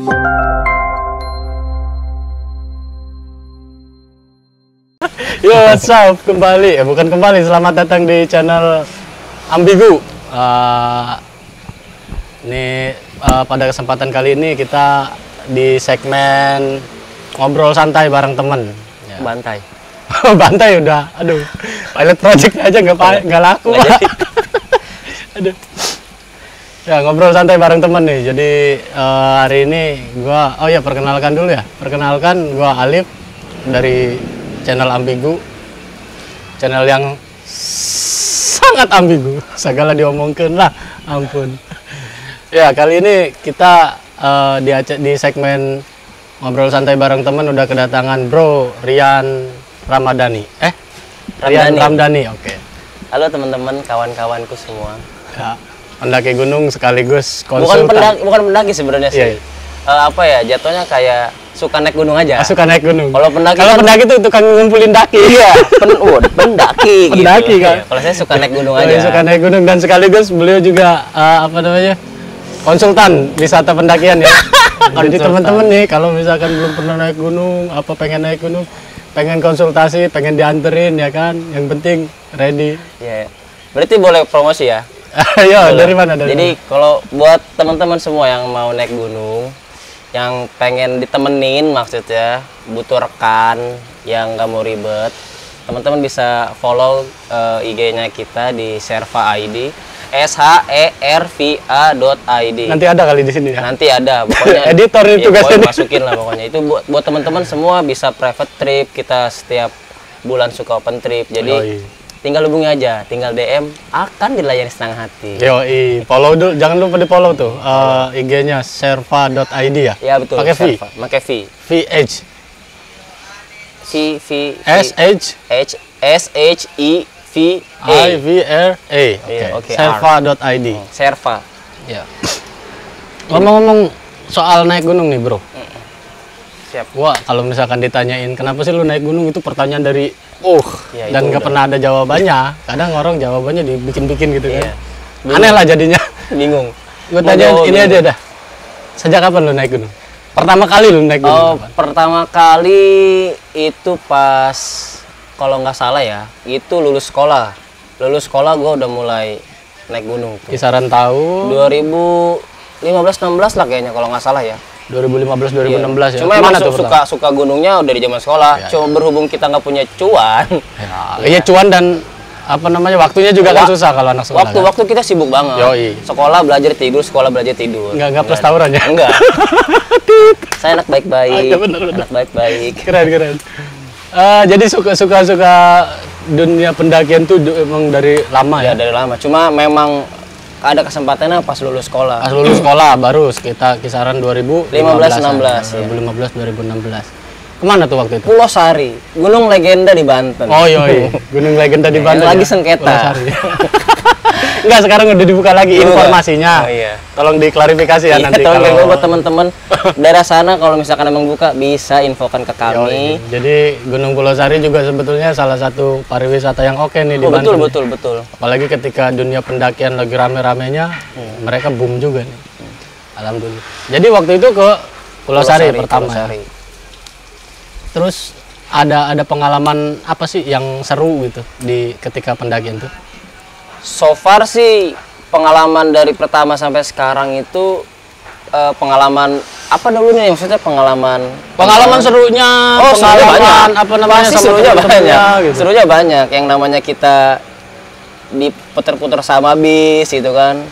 Yo, what's up? Kembali, bukan kembali, selamat datang di channel Ambigu. Pada kesempatan kali ini kita di segmen ngobrol santai bareng temen. Ya. Bantai. Bantai udah, aduh, pilot project aja nggak laku. Aduh. Ya, ngobrol santai bareng temen nih. Jadi hari ini gua, perkenalkan dulu ya. Perkenalkan, gua Alif dari channel Ambigu, channel yang sangat ambigu, segala diomongkan lah, ampun. Ya, kali ini kita di segmen ngobrol santai bareng teman udah kedatangan Bro Rian Ramadhani. Rian Ramdhani, oke. Halo teman-teman, kawan-kawanku semua. Ya, pendaki gunung sekaligus konsultan. Bukan pendaki sebenarnya sih. Iya. Jatuhnya kayak suka naik gunung aja. Suka naik gunung. Kalau pendaki itu tukang ngumpulin daki. Iya, pendaki gitu. Pendaki kan. Iya, kalau saya suka naik gunung aja. Suka naik gunung dan sekaligus beliau juga konsultan wisata pendakian ya. Jadi teman-teman nih kalau misalkan belum pernah naik gunung, pengen naik gunung, pengen konsultasi, pengen dianterin ya kan. Yang penting ready. Iya. Berarti boleh promosi ya? Ayo, dari mana? Jadi kalau buat teman-teman semua yang mau naik gunung, yang pengen ditemenin maksudnya, butuh rekan yang nggak mau ribet, teman-teman bisa follow IG-nya kita di Sherva ID, SHERVA.id. Nanti ada kali di sini ya. Nanti ada, pokoknya editor itu pokoknya masukin lah pokoknya. Itu buat teman-teman semua bisa private trip, kita setiap bulan suka open trip. Jadi tinggal hubungi aja, tinggal DM, akan dilayani senang hati. Yoi, follow dulu, jangan lupa di follow tuh IG-nya Sherva.id ya? Ya betul. Pakai V? Pakai V. VH. SHEVRA. Oke. Sherva.id. Sherva. Ya. Ngomong-ngomong soal naik gunung nih, Bro. Siap. Wah, kalau misalkan ditanyain kenapa sih lu naik gunung, itu pertanyaan dari ya, dan nggak pernah ada jawabannya. Kadang orang jawabannya dibikin-bikin gitu kan. Bingung. Aneh lah jadinya. Bingung. Gue tanya ini aja dah. Sejak kapan lu naik gunung? Pertama kali lu naik gunung? Pertama kali itu pas, kalau nggak salah ya, itu lulus sekolah. Lulus sekolah gue udah mulai naik gunung tuh. Kisaran tahun 2015-16 lah kayaknya kalau nggak salah ya. 2015-2016 ya. Cuma emang suka gunungnya udah di zaman sekolah. Cuma berhubung kita nggak punya cuan. Iya, cuan dan waktunya juga kan susah kalau anak sekolah. Waktu kita sibuk banget. Yoi. Sekolah belajar tidur, sekolah belajar tidur. Enggak plus tawuran ya? Enggak. Saya anak baik-baik. Bener. Anak baik-baik. Keren. Jadi suka dunia pendakian tuh emang dari lama ya? Dari lama. Cuma memang ada kesempatannya pas lulus sekolah. Pas lulus sekolah baru kita kisaran 2015-16. 2016. Kemana tuh waktu itu? Pulau Sari, Gunung Legenda di Banten. Oh iya. Gunung Legenda di Banten. Lagi sengketa. Enggak, sekarang udah dibuka lagi informasinya. Oh iya. Tolong diklarifikasi ya nanti kalau buat teman-teman daerah sana kalau misalkan emang buka bisa infokan ke kami. Jadi Gunung Pulau Sari juga sebetulnya salah satu pariwisata yang oke nih di Banten. Betul. Apalagi ketika dunia pendakian lagi rame-ramenya, mereka boom juga nih. Alhamdulillah. Jadi waktu itu ke Pulau Sari pertama. Pulau Sari. Terus ada pengalaman apa sih yang seru gitu di ketika pendakian tuh? So far sih pengalaman dari pertama sampai sekarang itu pengalaman apa dulu nih, maksudnya pengalaman serunya, pengalaman pasti serunya banyak gitu. Serunya banyak, yang namanya kita diputer-puter sama bis gitu kan.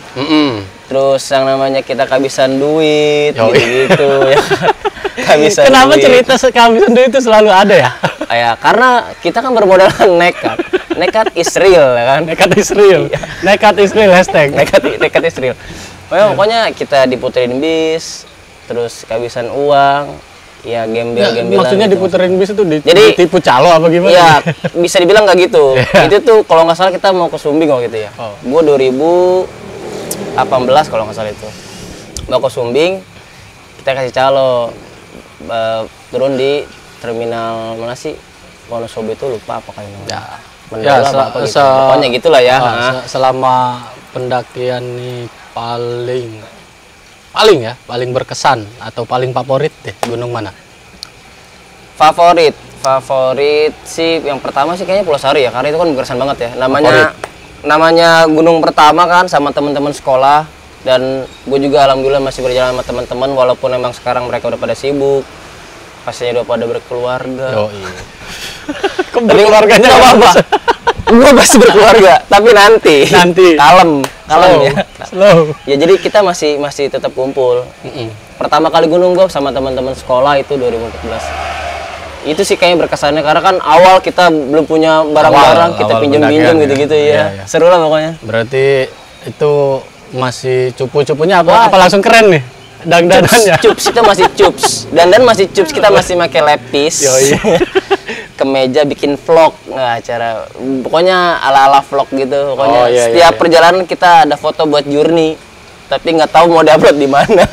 Terus yang namanya kita kehabisan duit gitu ya. Kenapa cerita kehabisan duit itu selalu ada ya? Ya karena kita kan bermodalkan nekat is real ya kan. Nekat is real hashtag. Nekat is real. Pokoknya kita diputerin bis, terus kehabisan uang, ya gembel-gembelan. Maksudnya gitu. Diputerin bis itu ditipu calo apa gimana? Iya, bisa dibilang nggak gitu. Itu tuh kalau nggak salah kita mau ke Sumbing kalau gitu ya. Gue 2018 kalau nggak salah itu. Mau ke Sumbing, kita kasih calo turun di terminal mana sih? Wonosobo itu lupa apa kayaknya. Gitu. Pokoknya gitulah ya. Selama pendakian nih paling paling berkesan atau paling favorit deh, gunung mana? Favorit sih yang pertama sih kayaknya Pulau Sari ya, karena itu kan berkesan banget ya. Namanya gunung pertama kan sama teman-teman sekolah, dan gue juga alhamdulillah masih berjalan sama teman-teman walaupun emang sekarang mereka udah pada sibuk, pastinya udah pada berkeluarga. Oh iya. Kok berkeluarganya nggak apa-apa. Gue masih berkeluarga, tapi nanti kalem ya. Slow. Ya jadi kita masih tetap kumpul. Pertama kali gunung gue sama teman-teman sekolah itu 2014. Itu sih kayaknya berkesannya karena kan awal kita belum punya barang-barang, kita pinjam-pinjam gitu-gitu ya. Iya. Seru lah pokoknya. Berarti itu masih cupu-cupunya apa langsung keren nih? Dandanannya. Cups kita masih cups. Dandan masih cups, kita masih pakai lepis. Kemeja bikin vlog, acara pokoknya ala-ala vlog gitu. Pokoknya setiap perjalanan kita ada foto buat journey. Tapi nggak tahu mau diupload di mana.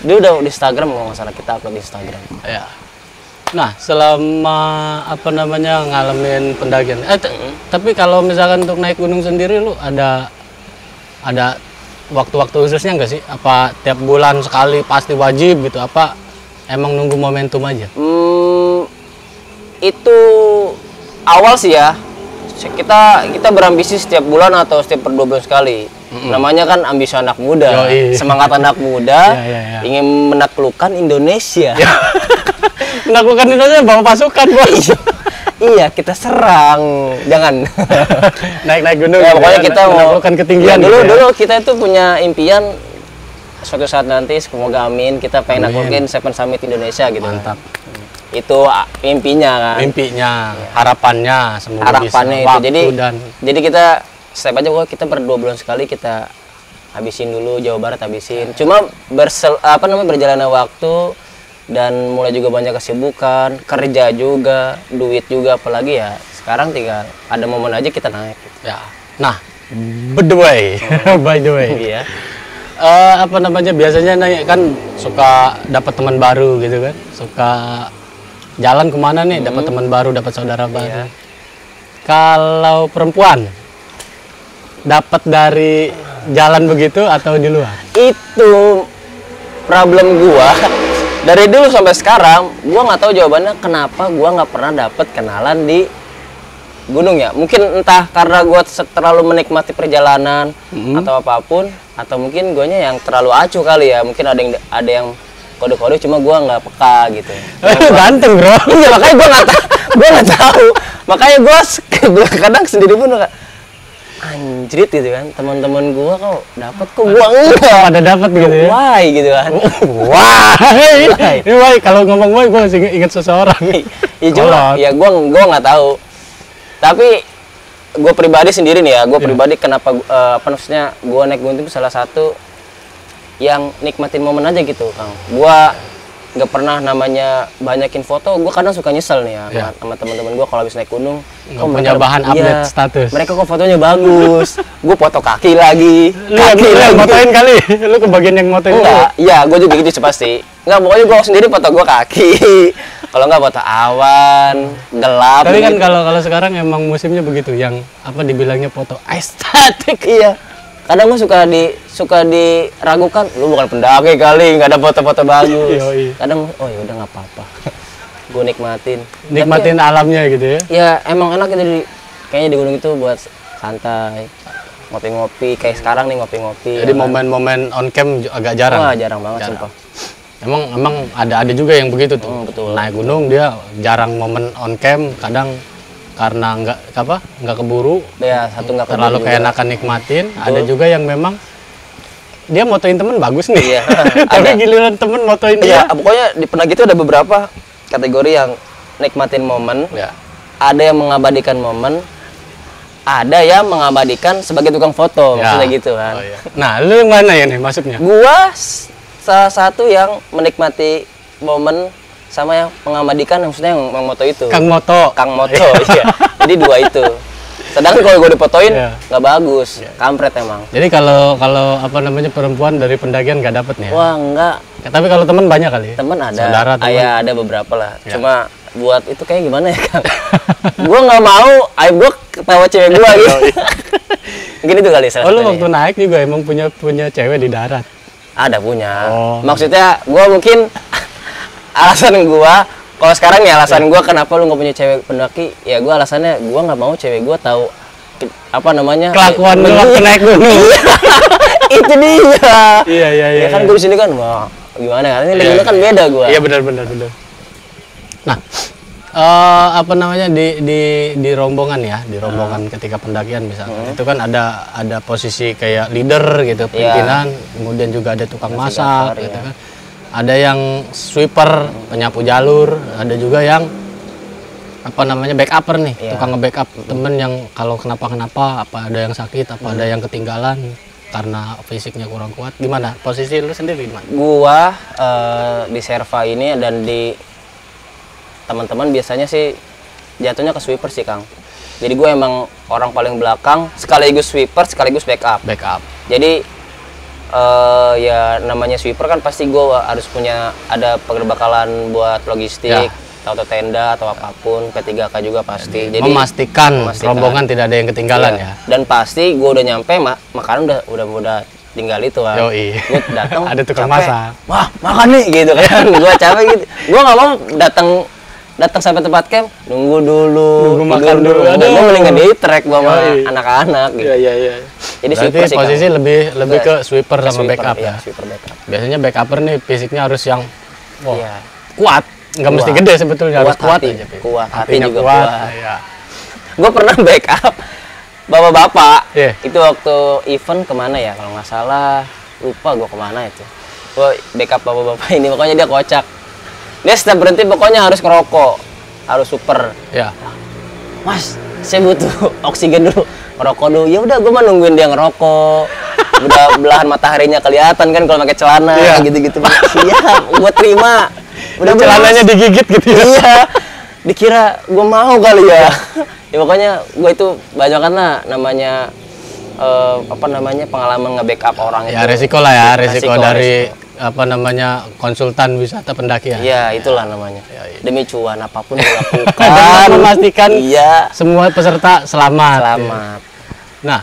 Dia udah di Instagram, kalau nggak salah kita upload di Instagram. Ya. Nah, selama ngalamin pendakian, tapi kalau misalkan untuk naik gunung sendiri, lu ada waktu-waktu khususnya nggak sih? Apa tiap bulan sekali pasti wajib gitu? Apa emang nunggu momentum aja? Itu awal sih ya. Kita berambisi setiap bulan atau setiap per 2 bulan sekali. Namanya kan ambisi anak muda, semangat anak muda, ingin menaklukkan Indonesia. Menaklukkan Indonesia bawa pasukan, Bos. Iya, kita serang. Jangan. Naik gunung. Ya, pokoknya kita mau menaklukkan ketinggian. Dulu kita itu punya impian suatu saat nanti, semoga amin, kita pengen naklukin Seven Summit Indonesia gitu. Mantap. Itu mimpinya kan. Mimpinya, harapannya, semoga harapannya bisa. Itu. Jadi kita step aja, kita per 2 bulan sekali kita habisin dulu Jawa Barat habisin. Cuma berjalannya waktu dan mulai juga banyak kesibukan, kerja juga, duit juga, apalagi ya sekarang tinggal ada momen aja kita naik. Ya. Nah, by the way, Iya. Biasanya naik kan suka dapat teman baru gitu kan, suka jalan kemana nih, dapat teman baru, dapat saudara baru. Kalau perempuan dapat dari jalan begitu atau di luar? Itu problem gua. Dari dulu sampai sekarang, gua nggak tahu jawabannya kenapa gua nggak pernah dapet kenalan di gunung ya. Mungkin entah karena gua terlalu menikmati perjalanan atau apapun, atau mungkin guanya yang terlalu acuh kali ya. Mungkin ada yang kode-kode, cuma gua nggak peka gitu. Ganteng, bro. Iya, makanya gua nggak tahu. Makanya gua kadang sendiri pun anjrit gitu kan, teman-teman gua kok dapat, kok gua enggak. Ada dapat gitu ya. Why gitu kan. Why kalau ngomong why gua masih ingat seseorang. Iya cuma ya gua nggak tahu. Tapi gua pribadi sendiri nih ya, pribadi kenapa maksudnya gua naik gunung itu salah satu yang nikmatin momen aja gitu, Kang. Gua nggak pernah namanya banyakin foto. Gue kadang suka nyesel nih ya sama teman-teman gue kalau habis naik gunung nggak punya bahan update status. Mereka kok fotonya bagus. Gue foto kaki lagi. Lu yang motoin kali. Lu kebagian yang motoin. Enggak, iya gue juga gitu sih pasti. Enggak, pokoknya gue sendiri foto gue kaki. Kalau nggak foto awan, gelap. Tapi kan kalau sekarang emang musimnya begitu, yang apa dibilangnya foto estetik. Iya. Kadang gue suka diragukan, lu bukan pendaki kali, nggak ada foto-foto bagus. Kadang oh ya udah nggak apa-apa. Gue nikmatin Tapi, alamnya gitu ya. Ya emang enak gitu kayaknya di gunung itu buat santai, ngopi-ngopi kayak sekarang nih, ngopi-ngopi. Jadi momen-momen on cam agak jarang. Wah, jarang banget sumpah. Emang ada juga yang begitu tuh. Betul. Naik gunung dia jarang momen on cam, kadang karena nggak keburu, ya satu nggak terlalu keenakan nikmatin. Betul. Ada juga yang memang dia motoin temen bagus nih, tapi giliran temen motoin dia. Pokoknya di pendaki itu ada beberapa kategori yang nikmatin momen, ada yang mengabadikan momen, ada yang mengabadikan sebagai tukang foto, maksudnya gitu kan. Nah, lu yang mana ya nih maksudnya? Gua salah satu yang menikmati momen sama yang mengabadikan, maksudnya yang moto itu. Kang Moto, iya. Jadi dua itu. Sedangkan kalau gue dipotoin nggak bagus, kampret emang. Jadi kalau perempuan dari pendakian nggak dapet nih? Wah enggak. Tapi kalau teman banyak kali. Teman ada. Saudara, teman. Ada beberapa lah. Cuma buat itu kayak gimana ya, Kang? Gue nggak mau, gue ketawa cewek gue gitu. Mungkin itu kali. Lu waktu naik juga emang punya cewek di darat? Ada punya. Oh. Maksudnya gue mungkin alasan gue, kalau sekarang ya alasan gue kenapa lu nggak punya cewek pendaki, ya gue alasannya gue nggak mau cewek gue tahu apa namanya Kelakuan lu waktu naik gunung. itu dia. Iya. Ya kan gue di sini kan, wah gimana kan ini lingkungan kan beda gue. Iya benar. Nah, apa namanya di rombongan ya, di rombongan ketika pendakian misalnya, itu kan ada posisi kayak leader gitu, pimpinan, kemudian juga ada tukang masak, gitu kan. Ada yang sweeper, penyapu jalur, ada juga yang apa namanya backupper nih, tukang nge-backup temen yang kalau kenapa-kenapa, apa ada yang sakit, apa ada yang ketinggalan karena fisiknya kurang kuat. Gimana posisi lu sendiri gimana? Gua di serva ini dan di teman-teman biasanya sih jatuhnya ke sweeper sih Kang. Jadi gue emang orang paling belakang, sekaligus sweeper, sekaligus backup. Jadi ya namanya sweeper kan pasti gue harus punya ada perbekalan buat logistik, atau tenda atau apapun, P3K juga pasti. Jadi memastikan rombongan tidak ada yang ketinggalan ya. Dan pasti gue udah nyampe makanan udah tinggal itu kan. Yoi. Gue datang ada tukang capek. masak. Wah, makan nih gitu kan. Gue capek gitu. Gue nggak mau datang sampai tempat camp, nunggu makan dulu. Gue mendingan di trek sama anak-anak gitu. Iya. Jadi berarti posisi lebih ke sweeper sama backup ya. Sweeper backup. Biasanya backupper nih fisiknya harus yang kuat. Nggak mesti gede sebetulnya, harus kuat aja. Kuat, hati Hatinya juga kuat. kuat. Iya. Gue pernah backup bapak-bapak. Iya. Itu waktu event kemana ya? Kalau nggak salah, lupa gue kemana itu. Gue backup bapak-bapak ini, pokoknya dia kocak. Dia setiap berhenti pokoknya harus ngerokok, harus super. Ya. Mas, saya butuh oksigen dulu, ngerokok dulu. Ya udah, gue mah nungguin dia ngerokok. Udah belahan mataharinya kelihatan kan kalau pakai celana, gitu-gitu. Siap, gue terima. Udah celananya digigit gitu ya. Iya. Dikira gue mau kali ya. Ya pokoknya gue itu banyak lah namanya pengalaman nge-backup orang ya, itu. resiko lah ya, resiko dari apa namanya konsultan wisata pendakian. Iya, itulah namanya. Demi cuan apapun dilakukan. Dan memastikan semua peserta selamat. Nah,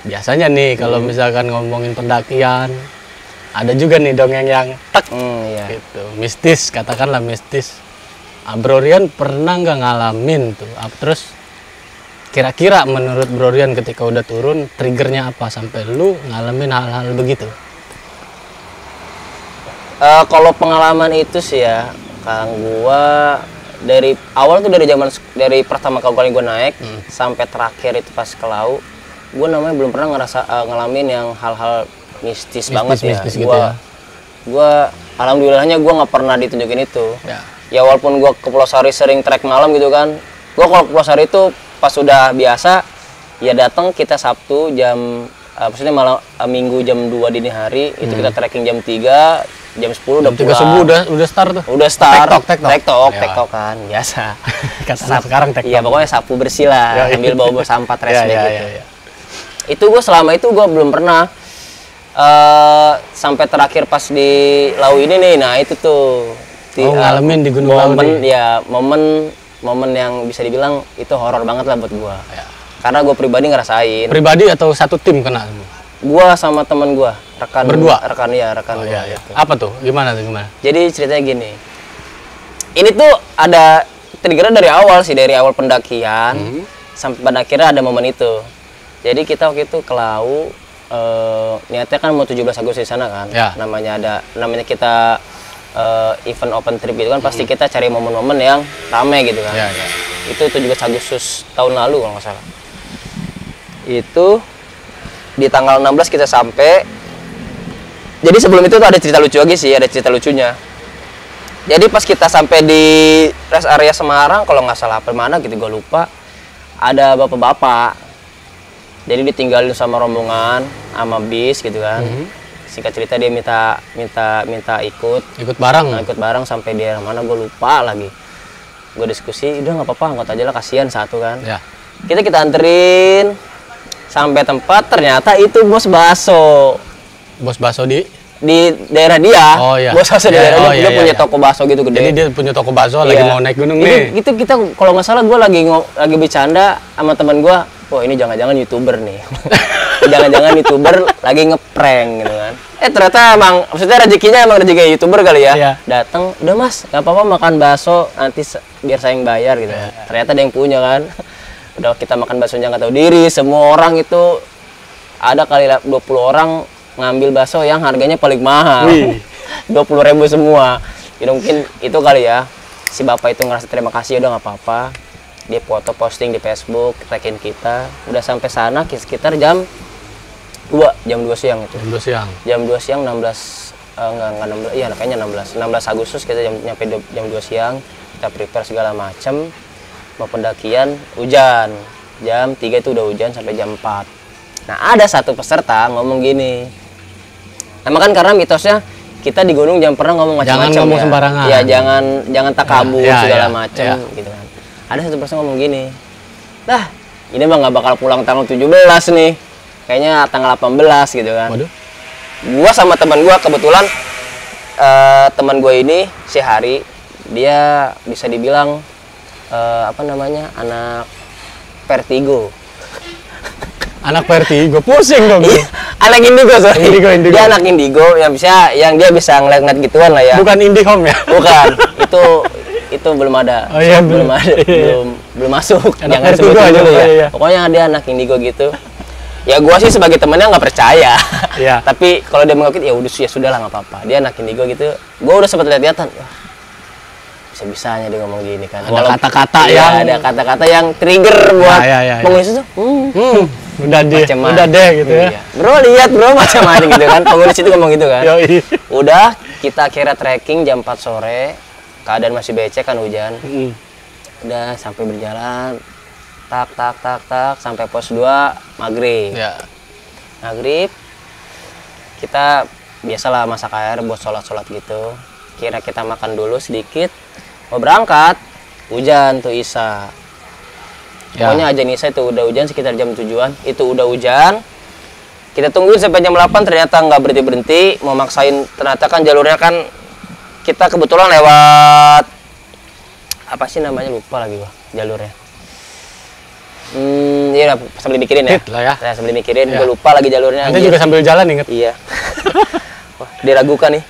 biasanya nih kalau misalkan ngomongin pendakian, ada juga nih dongeng yang gitu, mistis, katakanlah mistis. Bro Rian pernah nggak ngalamin tuh? Terus kira-kira menurut Bro Rian ketika udah turun triggernya apa sampai lu ngalamin hal-hal begitu? Kalau pengalaman itu sih ya, Kang, gua dari awal tuh dari pertama kali gua naik sampai terakhir itu pas ke laut, gua namanya belum pernah ngalamin yang hal-hal mistis banget ya. Gitu ya. Gua alhamdulillahnya gua nggak pernah ditunjukin itu. Ya walaupun gua ke Pulau Sari sering trek malam gitu kan. Gua kalau ke Pulau Sari itu pas sudah biasa ya datang kita Sabtu jam maksudnya malam Minggu jam 2 dini hari itu kita trekking jam 3, jam 10 udah pulang. Subuh udah start tuh. Udah start. Tektok kan biasa. Kata sekarang tektok. Iya, pokoknya sapu bersih lah, sambil bawa sampah trash gitu. Iya. Itu gua selama itu gua belum pernah sampai terakhir pas di Lau ini nih. Nah, itu tuh ngalamin di Gunung Lau nih. Ya, momen yang bisa dibilang itu horor banget lah buat gua. Karena gua pribadi ngerasain. Pribadi atau satu tim kena? Gua sama temen gua, rekan berdua. Rekan gua. Gitu. Apa tuh? Gimana? Jadi ceritanya gini. Ini tuh ada triggernya dari awal pendakian sampai pada akhirnya ada momen itu. Jadi kita waktu itu ke Lau, niatnya kan mau 17 Agustus di sana kan. Namanya kita event open trip gitu kan, pasti kita cari momen-momen yang rame gitu kan. Itu 17 Agustus tahun lalu kalau nggak salah. Itu di tanggal 16 kita sampai. Jadi sebelum itu tuh ada cerita lucu lagi sih, ada cerita lucunya. Jadi pas kita sampai di rest area Semarang, kalau nggak salah apa mana gitu gue lupa, ada bapak-bapak. Jadi ditinggalin sama rombongan, sama bis gitu kan. Singkat cerita dia minta ikut bareng. Ikut bareng sampai dia mana gue lupa lagi. Gue diskusi, udah nggak apa-apa, angkot aja lah, kasihan satu kan. Kita anterin sampai tempat, ternyata itu bos bakso. Bos bakso di daerah dia. Bos bakso di daerah dia punya toko bakso gitu gede. Jadi dia punya toko bakso lagi mau naik gunung nih. Itu kita kalau nggak salah gue lagi bercanda sama teman gue, wah ini jangan-jangan YouTuber nih. jangan-jangan youtuber lagi ngeprank gitu kan. Ternyata emang maksudnya rezekinya emang rezeki youtuber kali ya. Iya. Datang, udah mas nggak apa-apa makan bakso nanti biar saya yang bayar gitu. Ternyata ada yang punya kan. Udah kita makan baksonya nggak tahu diri, semua orang itu ada kali 20 orang ngambil bakso yang harganya paling mahal. 20.000 semua. Ya mungkin itu kali ya. Si bapak itu ngerasa terima kasih, udah nggak apa-apa. Dia foto posting di Facebook, tagin kita. Udah sampai sana sekitar jam 2 siang itu. Jam 2 siang. Jam 2 siang 16 enggak 16. Iya, kayaknya 16 Agustus kita nyampe jam 2 siang. Kita prepare segala macam. Mau pendakian, hujan. Jam 3 itu udah hujan sampai jam 4. Nah, ada satu peserta ngomong gini. Emang kan karena mitosnya kita di gunung jangan pernah ngomong macam-macam. Jangan ngomong ya. sembarangan. Ya, jangan takabur segala macam ya. gitu kan. Ada satu peserta ngomong gini. Dah, ini mah nggak bakal pulang tanggal 17 nih. Kayaknya tanggal 18 gitu kan. Waduh. Gua sama teman gua kebetulan teman gua ini si Hari, dia bisa dibilang apa namanya? Anak vertigo. Anak vertigo, pusing dong. Anak indigo, sorry. Indigo. Dia anak indigo yang dia bisa ngeliat-ngeliat gituan lah ya. Bukan IndiHome ya? Bukan. Itu belum ada. Oh iya, belum ada. Belum masuk. Anak Jangan vertigo sebutin aja, dulu ya. iya. Pokoknya dia anak indigo gitu. Ya gua sih sebagai temennya nggak percaya. Iya. Tapi kalau dia mengakui ya udah ya sudah lah nggak apa-apa. Dia anak indigo gitu. Gua udah sempat lihat-lihatan. Bisa-bisanya dia ngomong gini kan. Ada kata-kata ya, ada kata-kata yang trigger buat ya. pengulis itu. Udah deh gitu ya. Iya. Bro lihat bro macam-macam gitu kan. Pengulis itu ngomong gitu kan. Yoi. Udah kita kira trekking jam 4 sore. Keadaan masih becek kan hujan. Udah sampai berjalan. Tak sampai pos 2 maghrib. Ya. Maghrib kita biasalah masak air buat sholat gitu. Kira kita makan dulu sedikit. Mau berangkat, hujan tuh Isa. Ya. Pokoknya aja Isa itu udah hujan sekitar jam 7-an. Itu udah hujan. Kita tungguin sampai jam 8 ternyata nggak berhenti-berhenti. Mau maksain, ternyata kan jalurnya kan kita kebetulan lewat apa sih namanya, lupa lagi gua jalurnya. Iya sambil mikirin ya. Lah ya. Saya sambil mikirin, Ya. gue lupa lagi jalurnya. Nanti juga sambil jalan inget. Iya. Wah, diragukan nih.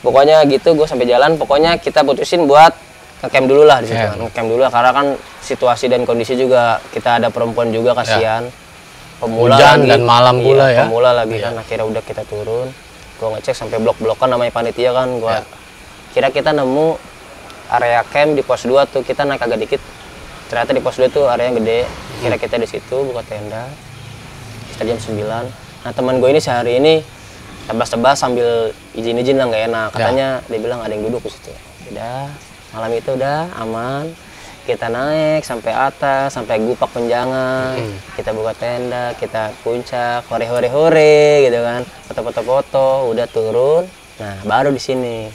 Pokoknya gitu, gue sampai jalan. Pokoknya kita putusin buat ngecamp dulu lah di situ. Ya. Ngecamp dulu lah, karena kan situasi dan kondisi juga kita ada perempuan juga kasihan. Pemula Hujan lagi, dan malam pula ya. Pemula lagi kan, akhirnya udah kita turun. Gue ngecek sampai blok-blokan namanya panitia kan. Gua kira kita nemu area camp di pos 2 tuh, kita naik agak dikit. Ternyata di pos 2 tuh area yang gede. Kira kita di situ buka tenda. Kita jam 9. Nah, teman gue ini sehari ini tebas-tebas sambil izin-izin lah nggak enak. Katanya dia bilang ada yang duduk di situ. Udah, malam itu udah aman. Kita naik sampai atas, sampai Gupak Penjangan. Kita buka tenda, kita puncak, hore gitu kan. Foto-foto, udah turun. Nah, baru di sini.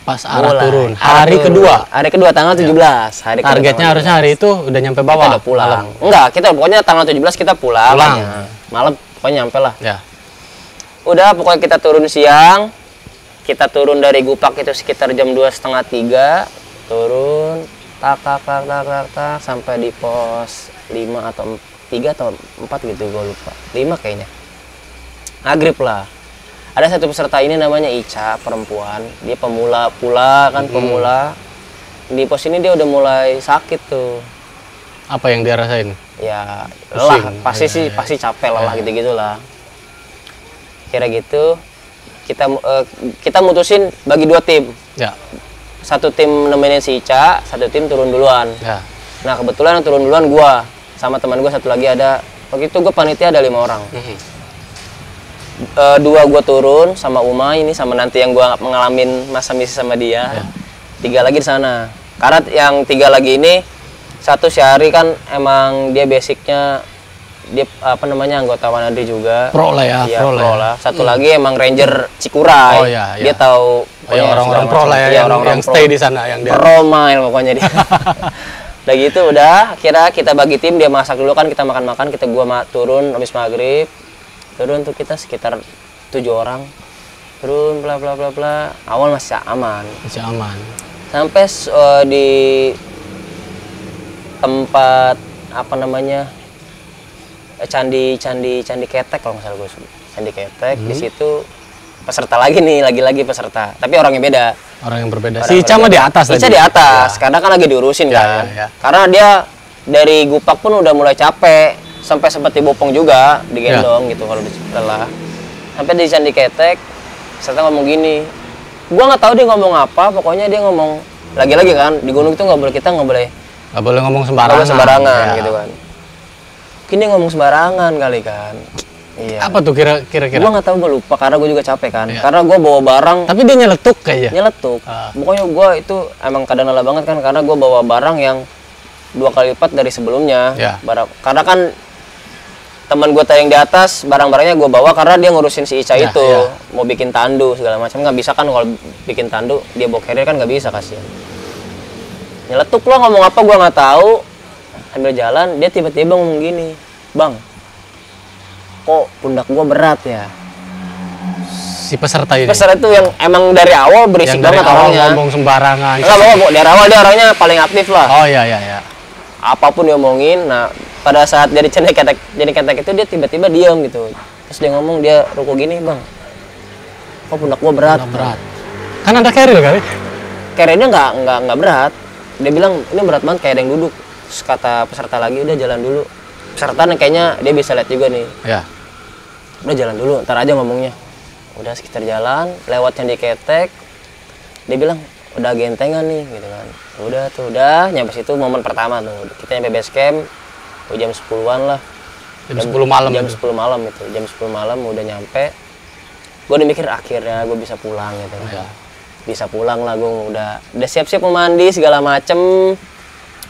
Pas arah Mulai. turun. Arah Hari turun. kedua. Hari kedua tanggal 17. Hari kedua Targetnya tanggal harusnya hari itu udah nyampe 17. bawah. Kita udah pulang. Enggak, kita pokoknya tanggal 17 kita pulang. Pulang. Malam pokoknya nyampe lah. Ya. Udah pokoknya kita turun siang. Kita turun dari Gupak itu sekitar jam 2:30, 3. Turun tak sampai di pos 5 atau 3 atau 4 gitu, gue lupa. 5 kayaknya. Maghrib lah. Ada satu peserta ini namanya Ica, perempuan. Dia pemula pula kan, pemula. Di pos ini dia udah mulai sakit tuh. Apa yang dia rasain? Ya Pusing. lelah, pasti capek lelah gitu-gitulah. Kira gitu kita mutusin bagi 2 tim. Ya. Satu tim nemenin si Ica, satu tim turun duluan. Ya. Nah, kebetulan yang turun duluan gua sama teman gua satu lagi ada. Waktu itu gua panitia ada 5 orang. 2 gua turun sama Uma ini, sama nanti yang gua mengalamin masa misi sama dia. 3 lagi di sana. Karena yang 3 lagi ini, satu si Ari kan emang dia basicnya dia apa namanya anggota Wanadri juga. Pro lah ya, Iya, pro lah ya. lah. Satu lagi emang Ranger Cikuray. Oh, iya, iya. Dia tahu Ya, orang-orang pro lah ya, yang pro. stay di sana, yang dia. Pro mile pokoknya dia. Udah gitu udah, kira kita bagi tim, dia masak dulu kan, kita makan-makan, gua turun habis maghrib. Turun tuh kita sekitar 7 orang. Turun bla bla bla bla. Awal masih aman. Masih aman. Sampai di tempat apa namanya? Candi Ketek kalau nggak salah gue sebut. Candi Ketek. Di situ peserta lagi nih, lagi-lagi peserta. Tapi orangnya beda. Orang yang berbeda. Orang Si Ica mah di atas Ica tadi. di atas, karena kan lagi diurusin kan. Karena dia dari Gupak pun udah mulai capek, sampai sempat dibopong juga, digendong gitu kalau setelah. Sampai di Candi Ketek, peserta ngomong gini. Gua nggak tahu dia ngomong apa, pokoknya dia ngomong lagi-lagi kan di gunung itu nggak boleh ngomong sembarangan. Sembarangan gitu kan. Mungkin dia ngomong sembarangan kali kan. Iya. Apa tuh kira-kira? Gua nggak tahu, gua lupa karena gua juga capek kan. Karena gua bawa barang. Tapi dia nyeletuk kayaknya. Nyeletuk. Pokoknya gua itu emang kadang lelah banget kan karena gua bawa barang yang 2 kali lipat dari sebelumnya. Karena kan teman gua yang di atas barang-barangnya gua bawa karena dia ngurusin si Ica itu. Mau bikin tandu segala macam, nggak bisa kan kalau bikin tandu dia bawa carrier kan nggak bisa, kasihan. Nyeletuk lo ngomong apa gua nggak tahu. Sambil jalan dia tiba-tiba ngomong gini, "Bang, kok pundak gua berat ya?" Si peserta ini. Peserta itu yang emang dari awal berisik banget orangnya. Ngomong sembarangan. Enggak, dari awal dia orangnya paling aktif lah. Oh iya. Apapun dia omongin. Nah, pada saat jadi ketek itu dia tiba-tiba diam gitu. Terus dia ngomong, dia ruko gini, "Bang, kok pundak gua berat?" Berat. Kan ada carrier kali. Carriernya nggak berat. Dia bilang, "Ini berat banget kayak ada yang duduk." Terus kata peserta lagi, "Udah jalan dulu." Peserta nih kayaknya dia bisa lihat juga nih. Ya. "Udah jalan dulu, ntar aja ngomongnya." Udah sekitar jalan, lewat Candi Ketek. Dia bilang, "Udah gentengan nih," gitu kan. Udah nyampe situ momen pertama tuh. Kita nyampe base camp jam 10-an lah. Jam 10 malam. Jam 10 malam itu. Jam 10 malam udah nyampe. Gue udah mikir akhirnya gue bisa pulang gitu. Bisa pulang lah, gue udah siap-siap mau mandi segala macem.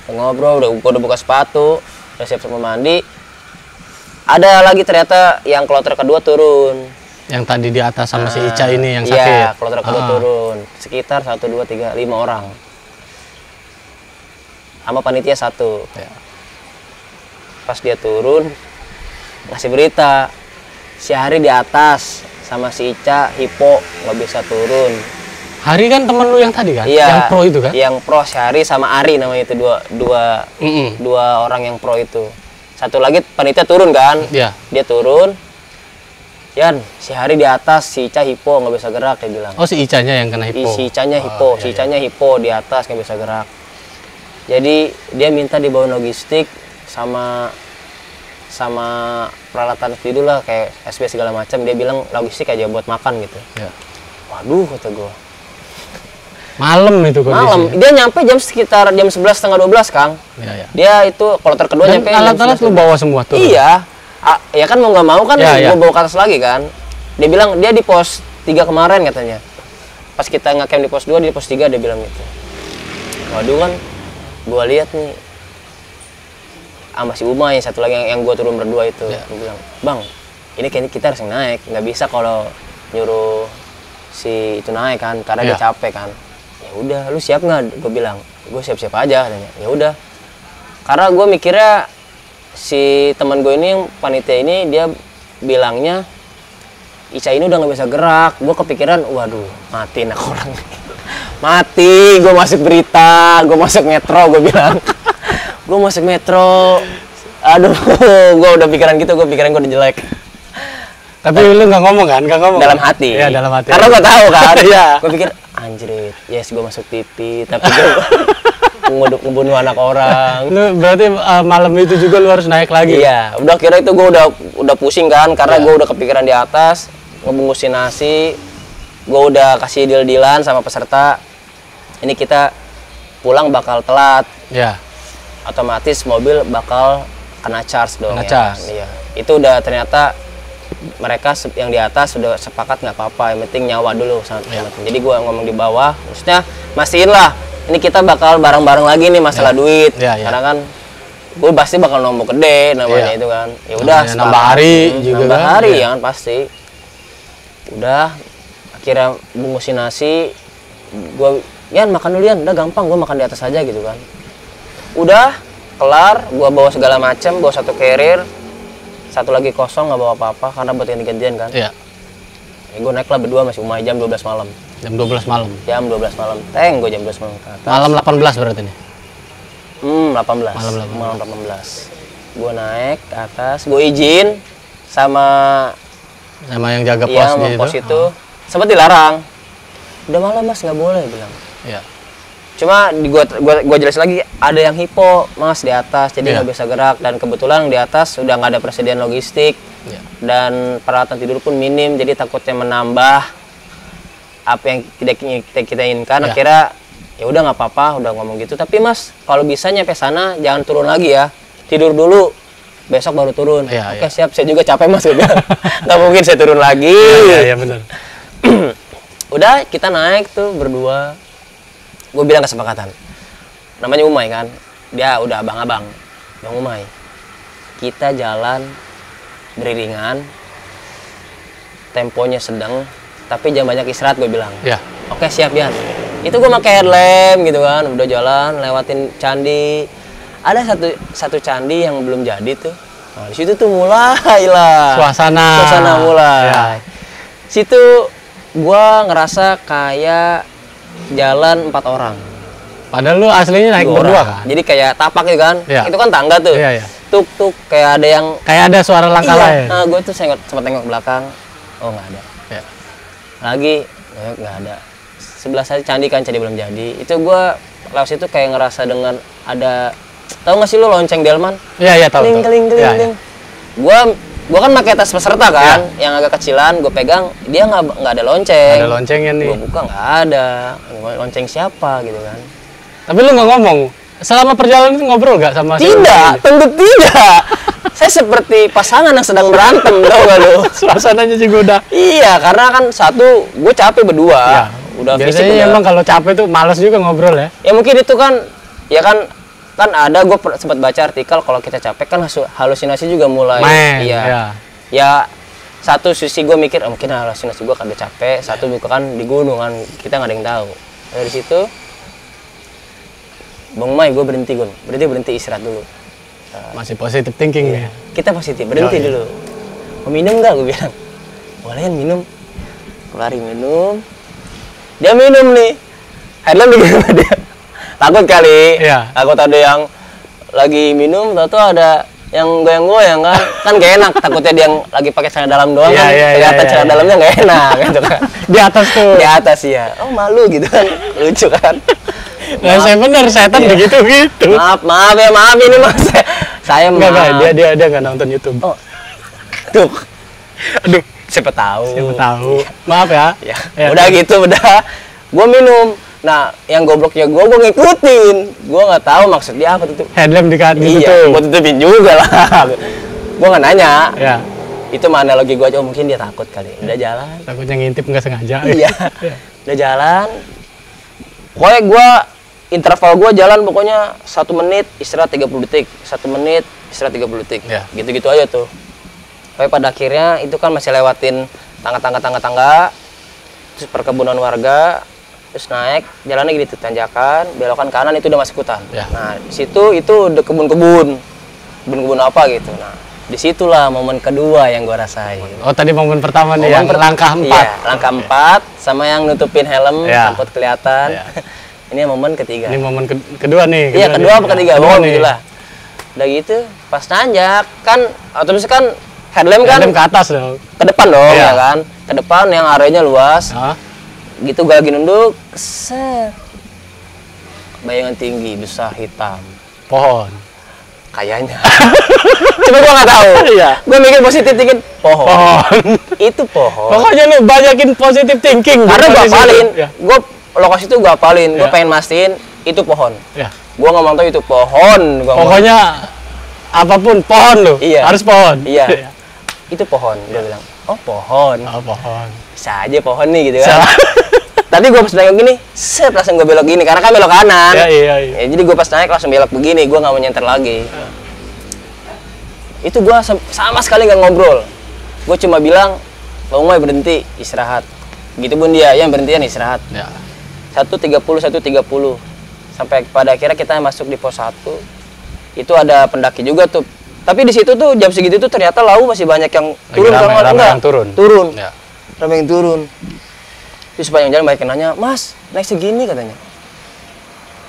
Ngobrol, udah buka sepatu, udah siap-siap mau mandi. Ada lagi ternyata yang kloter kedua turun. Yang tadi di atas sama si Ica ini yang sakit. Iya, kloter kedua turun. Sekitar 1, 2, 3, 5 orang. Sama panitia 1. Pas dia turun, ngasih berita. Si Hari di atas, sama si Ica, Hipo, nggak bisa turun. Hari kan temen lu yang tadi kan? Iya, yang pro itu kan? Yang pro, si Hari sama Ari namanya itu, dua orang yang pro itu. Satu lagi panitia turun kan? Iya. Dia turun. Yan, si Hari di atas, si Ica Hipo nggak bisa gerak, dia bilang. Oh, si Icanya yang kena hipo. Si Icanya Hipo, si Icanya Hipo di atas nggak bisa gerak. Jadi dia minta dibawa logistik sama peralatan video lah kayak SB segala macam. Dia bilang logistik aja buat makan gitu. Ya. Waduh, kata gue. Malam itu kondisi. Malam. Dia nyampe sekitar jam 11 setengah 12, Kang. Iya. Dia itu kloter kedua nyampe. Alat-alat lu bawa semua tuh. Iya. Ya kan mau nggak mau kan gue bawa ke atas lagi kan. Dia bilang dia di pos 3 kemarin katanya. Pas kita nge-camp di pos 2, di pos 3 dia bilang gitu. Waduh kan, gue lihat nih sama si Umay, satu lagi yang gue turun berdua itu. Gue bilang, "Bang, ini kayaknya kita harus naik. Nggak bisa kalau nyuruh si itu naik kan, karena dia capek kan." "Ya udah, lu siap nggak?" Gue bilang, "Gue siap-siap aja," katanya. Ya udah. Karena gue mikirnya si teman gue ini yang panitia ini dia bilangnya Ica ini udah nggak bisa gerak. Gue kepikiran, waduh, mati nak orang. Mati, gue masuk berita, gue masuk metro, gue bilang. Gue masuk metro. Aduh, gue udah pikiran gitu, gue pikiran gue udah jelek. Tapi lu nggak ngomong kan? Nggak ngomong. Dalam hati. Iya, dalam hati. Karena gue tahu kan. Iya. Gue pikir, anjrit, yes gue masuk TV, tapi gue ngebunuh anak orang. Lu berarti malam itu juga lu harus naik lagi? Iya, udah kira itu gue udah pusing kan, karena gue udah kepikiran di atas, ngebungkusin nasi, gue udah kasih deal-dealan sama peserta. Ini kita pulang bakal telat. Iya. Otomatis mobil bakal kena charge dong. Kena charge. Iya. Itu udah ternyata mereka yang di atas sudah sepakat nggak apa-apa, yang penting nyawa dulu. Jadi gue ngomong di bawah, maksudnya mastiin lah. Ini kita bakal bareng-bareng lagi nih masalah duit. Karena kan gue pasti bakal nombok gede namanya itu kan. Ya udah, nambah hari juga. Nambah hari ya kan pasti. Udah akhirnya bungkusin nasi. Gue, "Yan makan dulu Yan, udah gampang, gue makan di atas aja," gitu kan. Udah kelar, gue bawa segala macam, bawa 1 carrier, 1 lagi kosong, nggak bawa apa-apa karena buat ganti-gantian kan. Iya. Gue naik lah berdua masih Umay jam 12 malam. Jam 12 malam. Jam 12 malam. Gue jam 12 malam ke atas. Malam 18 berarti nih. 18. Malam 18. Malam 18. gue naik ke atas, gue izin sama Sama yang jaga pos yang di pos itu. itu. Sempat dilarang. Udah malam mas, nggak boleh bilang. Iya. Cuma gua jelasin lagi, ada yang hipo mas di atas, jadi Iya. nggak bisa gerak, dan kebetulan di atas udah nggak ada persediaan logistik. Iya. Dan peralatan tidur pun minim, jadi takutnya menambah apa yang tidak kita inginkan. Ya. Akhirnya ya udah nggak apa-apa, udah ngomong gitu. Tapi mas, kalau bisa nyampe sana jangan turun lagi ya, tidur dulu, besok baru turun. Ya, Oke ya. siap, saya juga capek mas udah. Nggak mungkin saya turun lagi. Iya, benar. Udah kita naik tuh berdua, gue bilang kesepakatan, namanya Umay kan, dia udah abang-abang, Bang Umay, kita jalan beriringan, temponya sedang, tapi jangan banyak istirahat, gue bilang. Iya. Oke siap ya. Itu gue pakai headlamp gitu kan, udah jalan lewatin candi. Ada satu candi yang belum jadi tuh. Nah, di situ tuh mulai lah. Suasana mulai. Ya. Situ gue ngerasa kayak jalan 4 orang. Padahal lu aslinya naik 2 berdua orang. kan? Jadi kayak tapak gitu kan. Iya. Itu kan tangga tuh. Iya, iya. Tuk kayak ada yang. Kayak ada suara langkah lain. Nah, gue tuh sempat tengok ke belakang. Oh nggak ada. Ya. Lagi nggak ada. Sebelah saya candi kan, candi belum jadi. Itu gue lewat situ kayak ngerasa dengan ada, tahu nggak sih lu lonceng delman? Iya, iya, tahu. Kling tahu. kling kling Iya, kling. iya. Gua kan pakai tas peserta kan, yang agak kecilan, gue pegang, dia nggak ada lonceng. Ada loncengnya nih. Gue buka nggak ada. Lonceng siapa gitu kan? Tapi lu nggak ngomong. Selama perjalanan itu ngobrol gak sama si Tidak, ini? tentu tidak. Saya seperti pasangan yang sedang berantem, tau gak lu? Suasananya juga udah. Iya, karena kan satu, gue capek berdua. Ya. Udah fisik Biasanya udah. emang kalau capek tuh malas juga ngobrol ya. Ya mungkin itu kan, ya kan ada gue sempat baca artikel kalau kita capek kan halusinasi juga mulai. Main, Iya. ya. Ya satu sisi gue mikir mungkin halusinasi gue karena capek, satu juga kan di gunung kan kita nggak ada yang tahu. Dari situ, Bang Mai gue berhenti istirahat dulu. Masih positive thinking nih. Kita positif, berhenti Oh, iya. dulu. Mau minum nggak? Gue bilang. Boleh minum. Keluarin minum. Dia minum nih. Headlamp begini sama dia. Takut kali. Iya. Takut ada yang lagi minum, tahu ada yang goyang-goyang kan. Kan gak enak. Takutnya dia yang lagi pakai celana dalam doang Iya, kan. iya, Kelihatan iya, celana iya. dalamnya gak enak gitu kan. Di atas tuh. Di atas ya. Oh malu gitu kan. Lucu kan. Nah, saya bener setan Iya. begitu-gitu. Maaf ini mas. Saya Enggak, maaf. dia nggak nonton YouTube. Oh. Tuh. Aduh, Siapa tahu. siapa tahu. Maaf ya. Ya, Ya, udah gitu udah gue minum. Nah yang gobloknya gue ngikutin, gue nggak tahu maksud dia apa tuh. Headlamp Iya, ditutup. gue tutupin juga lah. Gue nggak nanya. Ya, Itu mana lagi gue, oh mungkin dia takut kali. Udah jalan. takutnya ngintip nggak sengaja. Iya. Udah jalan. Pokoknya gue interval gue jalan pokoknya 1 menit istirahat 30 detik, 1 menit istirahat 30 detik. Ya. Gitu-gitu aja tuh. Tapi pada akhirnya itu kan masih lewatin tangga, terus perkebunan warga, terus naik, jalannya gitu tanjakan, belokan kanan itu udah masuk hutan. Ya. Nah, di situ itu udah kebun-kebun apa gitu. Nah, disitulah momen kedua yang gua rasain. Oh, tadi momen pertama nih yang langkah 4. Iya, langkah 4 sama yang nutupin helm, Ya. takut kelihatan. Ya. Ini momen ketiga. Ini momen kedua nih. Iya, kedua apa ketiga? Kedua Bohong nih. gitu lah. Udah gitu, pas nanjak kan otomatis kan headlamp kan Headlamp ke atas dong. ke depan dong Iya. ya kan. Ke depan yang areanya luas. Hah? Gitu gue lagi nunduk, set. Bayangan tinggi, besar, hitam. Pohon. Kayaknya. Cuma gue nggak tahu. Iya. Gue mikir positif thinking, pohon. Pohon. Itu pohon. Pokoknya lu banyakin positive thinking. Karena gue Di situ. apalin, Ya. gue lokasi itu gue apalin, gue Iya. pengen mastiin itu pohon. Ya. Gue ngomong tuh itu pohon. Gua ngomong, Pokoknya apapun pohon lu. Iya. Harus pohon. Iya. itu pohon. Gue bilang, oh pohon. Oh, pohon. Bisa aja pohon nih gitu kan. Tapi gue pas nengok gini, set langsung gue belok gini karena kan belok kanan. Ya, iya. Ya, jadi gue pas naik langsung belok begini, gue nggak mau nyenter lagi. Itu gue sama sekali nggak ngobrol. Gue cuma bilang, Bang Umay berhenti istirahat. Gitu pun dia, yang berhentian istirahat. Ya. 1.30 sampai pada akhirnya kita masuk di pos 1. Itu ada pendaki juga tuh. Tapi di situ tuh jam segitu tuh ternyata lau masih banyak yang turun. Rame yang turun. Turun. Ya. Ramai yang turun. Terus sepanjang jalan banyak yang nanya, Mas, naik segini katanya.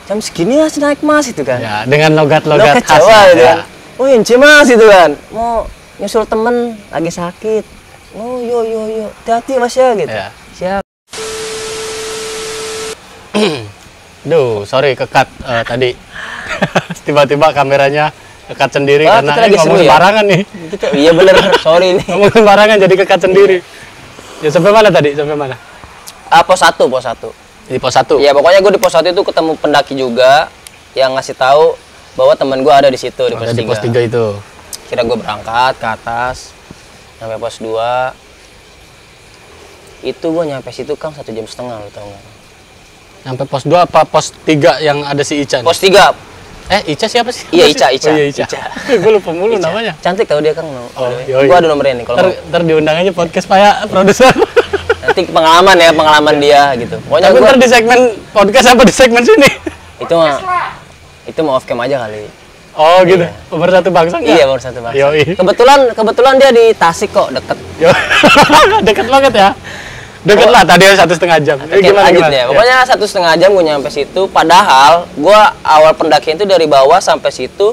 Jam segini mas naik mas itu kan. Ya, dengan logat-logat Lo kecewa khas, gitu ya. kan. oh ence mas itu kan, mau nyusul temen lagi sakit. Oh yo, hati-hati mas ya gitu. Ya. Siap. Duh, sorry kekat tadi. Tiba-tiba kameranya kekat sendiri karena kita lagi ngomong seru ya? sembarangan nih. Iya bener, sorry nih. Ngomong sembarangan jadi kekat sendiri. Ya sampai mana tadi? Sampai mana? Pos 1. Di pos 1. Iya pokoknya gue di pos 1 itu ketemu pendaki juga yang ngasih tahu bahwa teman gue ada di situ di pos 3. Di pos 3 itu. Kira gue berangkat ke atas sampai pos 2. Itu gue nyampe situ Kang 1,5 jam lu tau nggak? Sampai pos 2 apa pos 3 yang ada si Ica? Pos 3. Ica siapa sih? Iya Ica. Oh, iya, Ica. Gue lupa mulu namanya. Cantik tau dia Kang. Oh, gue ada nomornya nih kalau mau. Ntar diundang aja podcast Pak ya, produser. Nanti pengalaman dia gitu. Pokoknya Tapi ntar di segmen podcast apa di segmen sini? Itu mau off cam aja kali. Oh gitu. Iya. Pemersatu bangsa nggak? Iya pemersatu bangsa. Yoi. Kebetulan dia di Tasik kok deket. Deket banget ya. Deket lah tadi 1,5 jam. Gimana? Ya. Pokoknya 1,5 jam gue nyampe situ. Padahal gue awal pendakian itu dari bawah sampai situ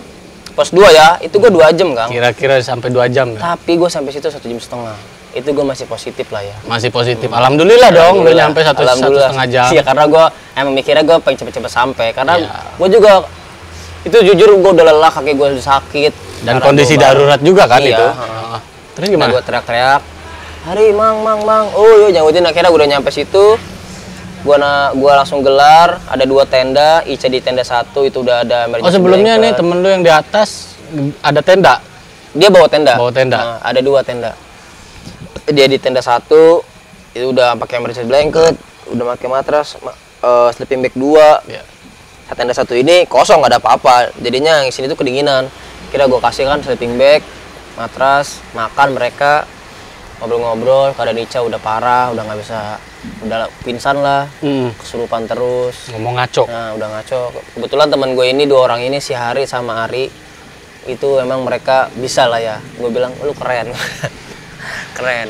pos 2 ya. Itu gue 2 jam Kang. Kira-kira sampai 2 jam. Tapi gue sampai situ 1,5 jam. Itu gue masih positif lah ya. Masih positif. Alhamdulillah dong lu nyampe 1,5 jam. Iya karena gue emang mikirnya gue pengen cepet-cepet sampai. Karena gue juga itu jujur gue udah lelah, kaki gue udah sakit. Dan kondisi darurat juga kan iya, itu. Terus gimana? Gue teriak-teriak, hari mang. Oh iya nyangutin akhirnya gue udah nyampe situ. Gua langsung gelar, ada 2 tenda, Ica di tenda 1 itu udah ada emergency sebelumnya blanket. nih temen lu yang di atas ada tenda. Dia bawa tenda. Nah, ada 2 tenda. Dia di tenda 1 itu udah pakai emergency blanket, udah pakai matras, sleeping bag 2. Ya. Tenda 1 ini kosong, nggak ada apa-apa. Jadinya yang sini tuh kedinginan. Kira gue kasih kan sleeping bag, matras, makan mereka, ngobrol-ngobrol. Keadaan Ica udah parah, udah nggak bisa, udah pingsan lah, kesurupan terus. Ngomong ngaco. Nah udah ngaco. Kebetulan teman gue ini 2 orang ini si Hari sama Ari itu emang mereka bisa lah ya. Gue bilang lu keren, keren.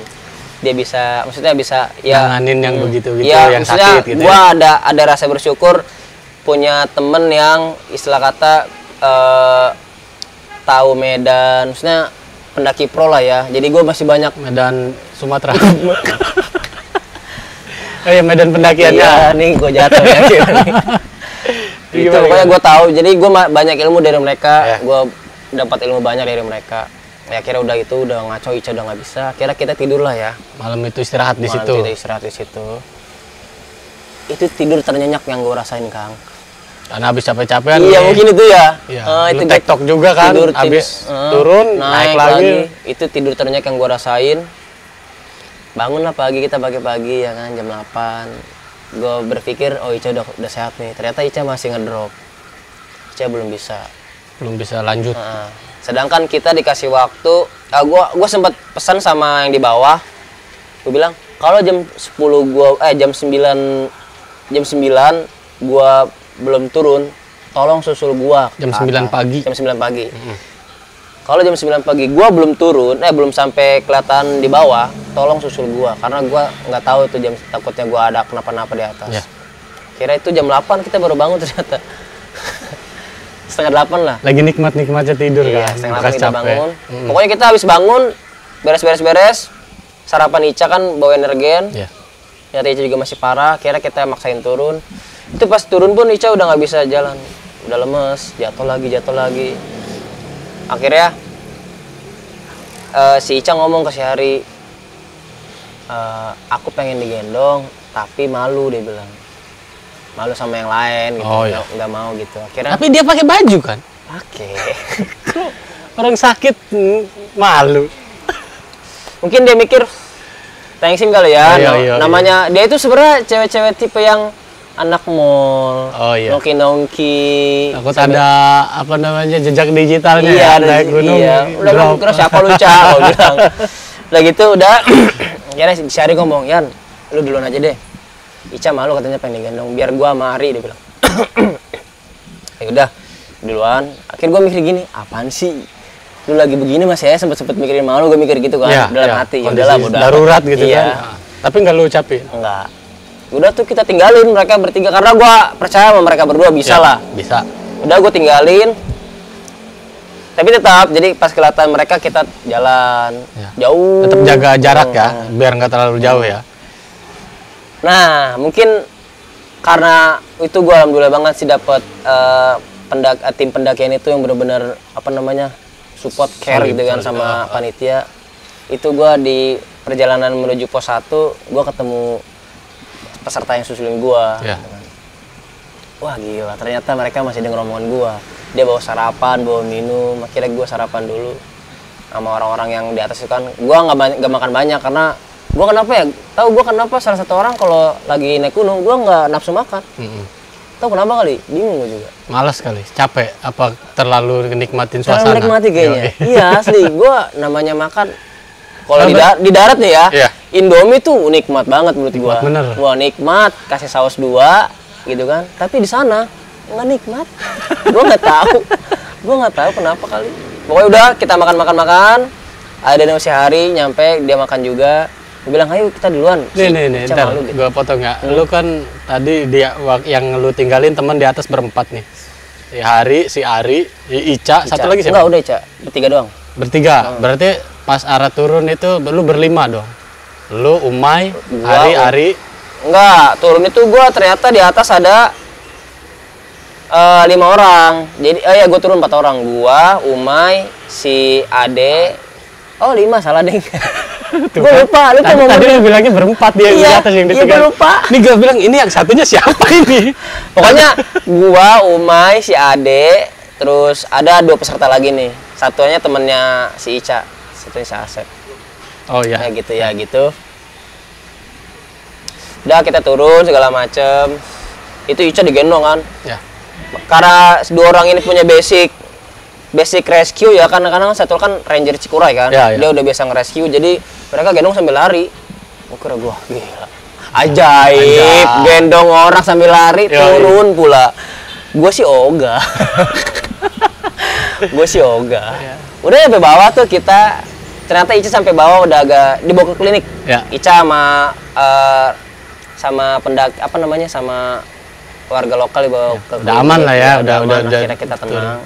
Dia bisa, maksudnya bisa ya. Nanganin yang begitu-gitu, ya, yang maksudnya sakit gitu. Gue ada rasa bersyukur punya temen yang istilah kata tahu medan, maksudnya pendaki pro lah ya. Jadi gue masih banyak Medan Sumatera. Oh iya, medan pendakiannya. Iya, nih gue jatuh ya. Itu pokoknya gue tahu. Jadi gue banyak ilmu dari mereka. Gue dapat ilmu banyak dari mereka. Ya kira udah itu udah ngaco, Ica udah nggak bisa. Kira kita tidur lah ya. Malam itu istirahat di situ. Kita istirahat di situ. Itu tidur ternyenyak yang gue rasain Kang. Karena habis capek-capekan. Iya mungkin itu ya. Itu TikTok juga kan. Habis turun naik lagi. Itu tidur ternyenyak yang gue rasain. Bangun lah pagi, kita pagi-pagi ya kan jam 8. Gue berpikir oh Ica udah sehat nih. Ternyata Ica masih ngedrop. Ica belum bisa lanjut. Sedangkan kita dikasih waktu. Gue sempat pesan sama yang di bawah. Gue bilang kalau jam 10 jam 9 gue belum turun, tolong susul gua jam 9 pagi. Jam 9 pagi. Kalau jam 9 pagi gua belum turun, belum sampai kelihatan di bawah, tolong susul gua karena gua nggak tahu itu jam, takutnya gua ada kenapa-napa di atas. Ya. Kira itu jam 8 kita baru bangun ternyata. Setengah 8 lah. Lagi nikmat-nikmatnya tidur iya, kan. Setengah 8 kita bangun. Pokoknya kita habis bangun, beres. Sarapan Ica kan bawa energen. Iya. Ternyata Ica juga masih parah, kira kita maksain turun. Itu pas turun pun Ica udah nggak bisa jalan, udah lemes, jatuh lagi. Akhirnya si Ica ngomong ke si Hari, aku pengen digendong tapi malu, dia bilang malu sama yang lain gitu. Nggak mau gitu. Akhirnya tapi dia pakai baju kan? Pakai. Orang sakit malu. Mungkin dia mikir thanksin kali ya. Namanya dia itu sebenarnya cewek-cewek tipe yang anak mall, nongki. Takut ada apa namanya jejak digitalnya. Iya, naik gunung. Iya. Udah kira siapa lu Ca, bilang. Udah gitu udah. Akhirnya si Hari ngomong, Yan, lu duluan aja deh. Ica malu katanya pengen digendong, biar gua sama Ari, dia bilang. Ya udah, duluan. Akhirnya gua mikir gini, apaan sih? Lu lagi begini masih ya sempet mikirin malu, gua mikir gitu kan, dalam hati. Udahlah, darurat gitu kan. Tapi nggak lu ucapin? Enggak. Udah tuh kita tinggalin mereka bertiga karena gua percaya sama mereka berdua bisa lah. Bisa. Udah gua tinggalin. Tapi tetap, jadi pas kelihatan mereka kita jalan jauh. Tetap jaga jarak ya, biar nggak terlalu jauh ya. Nah, mungkin karena itu gue alhamdulillah banget sih dapat tim pendakian itu yang benar-benar apa namanya support care gitu kan sama panitia. Itu gue di perjalanan menuju pos 1, gue ketemu peserta yang susulin gue. Wah gila, ternyata mereka masih denger omongan gue. Dia bawa sarapan, bawa minum, akhirnya gue sarapan dulu sama orang-orang yang di atas itu kan. Gue nggak makan banyak karena gue kenapa ya? Tahu gue kenapa salah satu orang kalau lagi naik gunung gue nggak nafsu makan. Tahu kenapa kali? Bingung gue juga. Malas kali, capek, apa terlalu nikmatin suasana? Terlalu nikmati kayaknya. Iya asli, gue namanya makan. Kalau di darat nih ya, Indomie tuh nikmat banget menurut gue. Wah nikmat, kasih saus 2 gitu kan. Tapi di sana nggak nikmat. Gue nggak tahu kenapa kali. Pokoknya udah kita makan. Ada si Hari nyampe, dia makan juga. Gue bilang ayo kita duluan. Nih, ntar gitu. Gue potong ya. Lu kan tadi yang lu tinggalin teman di atas berempat nih. Si Hari, si Ari, si Ica. Satu lagi siapa? Enggak, udah Ica. Bertiga doang. Bertiga. Berarti pas arah turun itu lu berlima dong. Lu, Umay, Hari, Ari. Enggak, turun itu gue ternyata di atas ada 5 orang. Jadi ya gue turun 4 orang. Gua, Umay, si Ade. Oh 5 salah deh. Gue lupa. Tadi lu bilangnya berempat dia di atas yang ditinggal. Iya gue lupa. Ini gue bilang ini yang satunya siapa ini? Pokoknya gua, Umay, si Ade, terus ada 2 peserta lagi nih. Satunya temennya si Ica, satunya si Asep. Oh iya. Ya gitu. Udah kita turun segala macem. Itu Ica digendong kan. Ya. Karena 2 orang ini punya basic rescue ya, karena satu kan ranger Cikuray kan. Dia udah biasa nge-rescue, jadi mereka gendong sambil lari. Kira gua gila. Ajaib, gendong orang sambil lari, turun pula. Gua sih ogah. Udah sampai bawah tuh kita, ternyata Ica sampai bawah udah agak dibawa ke klinik. Ica sama sama warga lokal dibawa ke klinik. Udah aman lah ya, udah akhirnya kita tenang.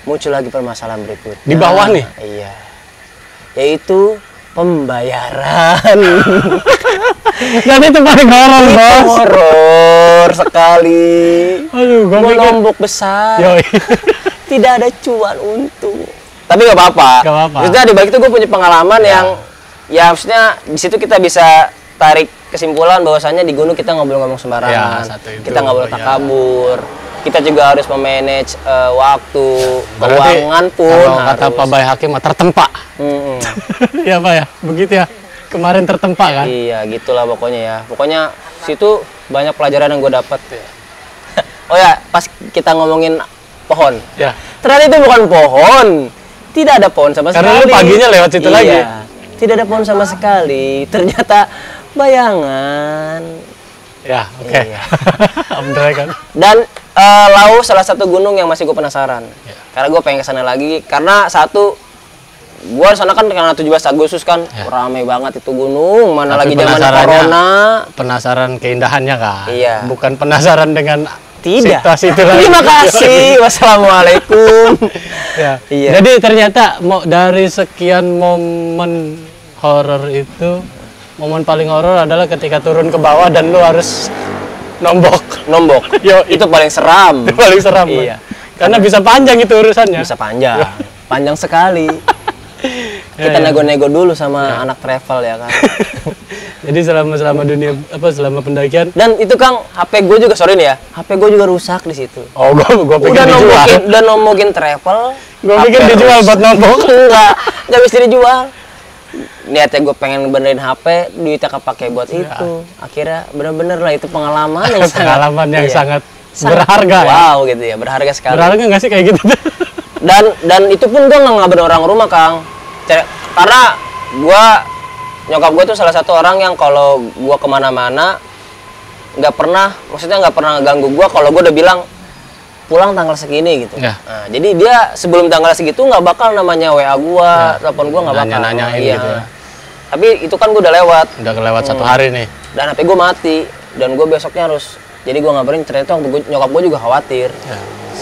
Muncul lagi permasalahan berikutnya. Di bawah nih? Iya. Yaitu pembayaran. Dan itu paling horor, Bos. Horor sekali. Aduh, gua pikir lombok besar. Tidak ada cuan untung. Tapi nggak apa-apa. Maksudnya di balik itu gue punya pengalaman yang ya maksudnya di situ kita bisa tarik kesimpulan bahwasannya di gunung kita ngobrol-ngobrol sembarangan. Kita nggak boleh takabur. Kita juga harus memanage waktu, keuangan pun. Kalau kata Pak Bay Hakim tertempa. Iya Pak ya, begitu ya. Kemarin tertempa kan? Iya, gitulah pokoknya ya. Pokoknya situ banyak pelajaran yang gue dapat. Oh ya, pas kita ngomongin pohon. Ya. Ternyata itu bukan pohon. Tidak ada pohon sama sekali. Karena lu paginya lewat situ lagi. Tidak ada pohon sama sekali. Ternyata bayangan. Ya, oke. Kan. Dan Lau salah satu gunung yang masih gue penasaran. Karena gue pengen kesana lagi. Karena satu, gue sana kan karena 17 Agustus kan, ramai banget itu gunung. Mana lagi zaman corona. Penasaran keindahannya kan? Iya. Bukan penasaran dengan situasi itu lagi. Terima kasih. Wassalamualaikum. Iya. Jadi ternyata dari sekian momen horor itu, momen paling horor adalah ketika turun ke bawah dan lu harus nombok. Itu paling seram. Iya. Karena bisa panjang itu urusannya. Bisa panjang sekali. Kita nego-nego dulu sama anak travel ya kan. Jadi selama pendakian. Dan itu Kang, HP gue juga HP gue juga rusak di situ. Oh, gue pikir dijual. Udah nombokin travel. Gue pikir dijual buat nombok. Enggak bisa dijual. Niatnya gue pengen benerin HP, duitnya kepake buat itu. Akhirnya bener-bener lah itu pengalaman yang sangat berharga. Wow gitu ya, berharga sekali. Berharga nggak sih kayak gitu? Dan itu pun gue nggak ngabarin orang rumah Kang. Karena nyokap gue tuh salah satu orang yang kalau gue kemana-mana nggak pernah ganggu gue kalau gue udah bilang pulang tanggal segini gitu. Nah, jadi dia sebelum tanggal segitu nggak bakal namanya WA gua, telepon gua nggak bakal. Nanya-nanyain gitu ya. Tapi itu kan gua udah lewat. Udah kelewat 1 hari nih. Dan HP gua mati dan gua besoknya harus. Jadi gua ngabarin ternyata nyokap gua juga khawatir.